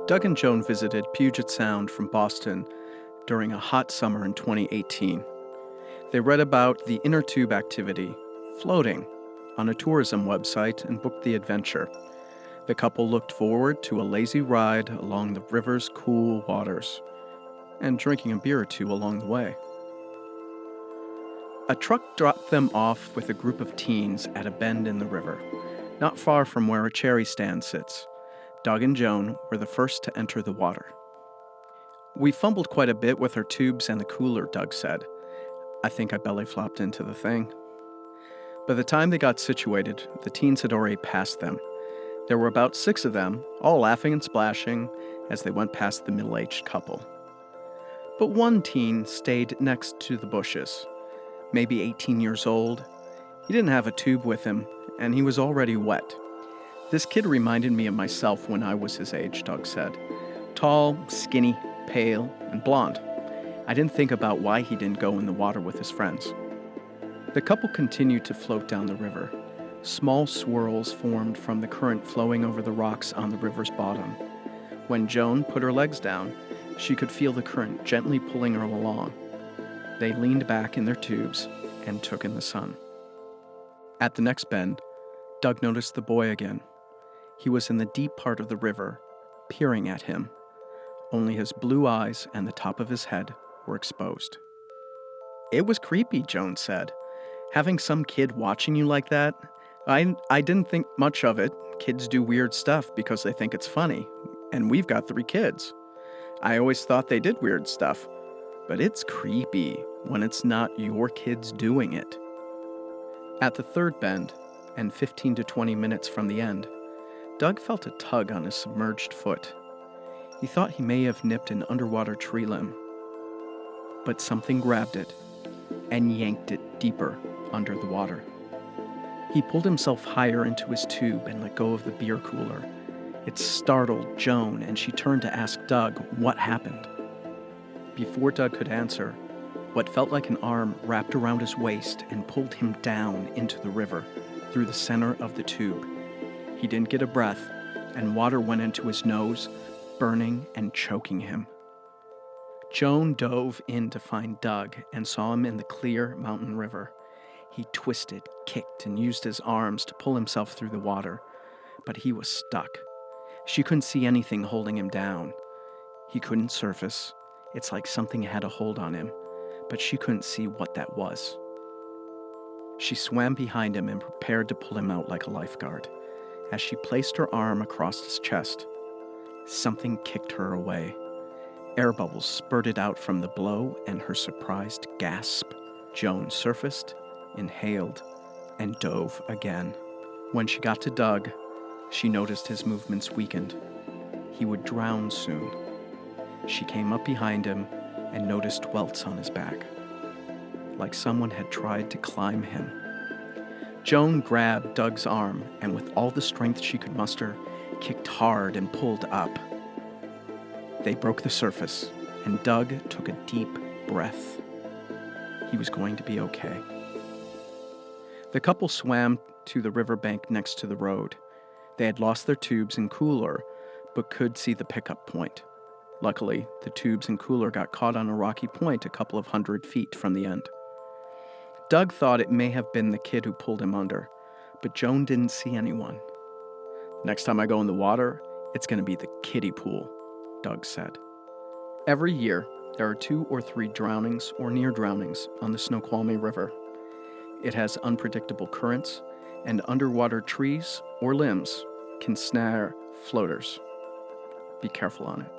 Doug and Joan visited Puget Sound from Boston during a hot summer in 2018. They read about the inner tube activity, floating, on a tourism website and booked the adventure. The couple looked forward to a lazy ride along the river's cool waters and drinking a beer or two along the way. A truck dropped them off with a group of teens at a bend in the river, not far from where a cherry stand sits. Doug and Joan were the first to enter the water. "We fumbled quite a bit with our tubes and the cooler," Doug said. "I think I belly flopped into the thing." By the time they got situated, the teens had already passed them. There were about 6 of them, all laughing and splashing as they went past the middle-aged couple. But one teen stayed next to the bushes, maybe 18 years old. He didn't have a tube with him, and he was already wet. "This kid reminded me of myself when I was his age," Doug said. "Tall, skinny, pale, and blonde. I didn't think about why he didn't go in the water with his friends." The couple continued to float down the river. Small swirls formed from the current flowing over the rocks on the river's bottom. When Joan put her legs down, she could feel the current gently pulling her along. They leaned back in their tubes and took in the sun. At the next bend, Doug noticed the boy again. He was in the deep part of the river, peering at him. Only his blue eyes and the top of his head were exposed. "It was creepy," Joan said. "Having some kid watching you like that, I didn't think much of it. Kids do weird stuff because they think it's funny, and we've got 3 kids. I always thought they did weird stuff, but it's creepy when it's not your kids doing it." At the third bend, and 15 to 20 minutes from the end, Doug felt a tug on his submerged foot. He thought he may have nipped an underwater tree limb, but something grabbed it and yanked it deeper under the water. He pulled himself higher into his tube and let go of the beer cooler. It startled Joan, and she turned to ask Doug what happened. Before Doug could answer, what felt like an arm wrapped around his waist and pulled him down into the river through the center of the tube. He didn't get a breath, and water went into his nose, burning and choking him. Joan dove in to find Doug and saw him in the clear mountain river. He twisted, kicked, and used his arms to pull himself through the water, but he was stuck. She couldn't see anything holding him down. He couldn't surface. It's like something had a hold on him, but she couldn't see what that was. She swam behind him and prepared to pull him out like a lifeguard. As she placed her arm across his chest, something kicked her away. Air bubbles spurted out from the blow and her surprised gasp. Joan surfaced, inhaled, and dove again. When she got to Doug, she noticed his movements weakened. He would drown soon. She came up behind him and noticed welts on his back, like someone had tried to climb him. Joan grabbed Doug's arm and with all the strength she could muster, kicked hard and pulled up. They broke the surface, and Doug took a deep breath. He was going to be okay. The couple swam to the riverbank next to the road. They had lost their tubes and cooler, but could see the pickup point. Luckily, the tubes and cooler got caught on a rocky point a couple of 100 feet from the end. Doug thought it may have been the kid who pulled him under, but Joan didn't see anyone. "Next time I go in the water, it's going to be the kiddie pool," Doug said. Every year, there are 2 or 3 drownings or near drownings on the Snoqualmie River. It has unpredictable currents, and underwater trees or limbs can snare floaters. Be careful on it.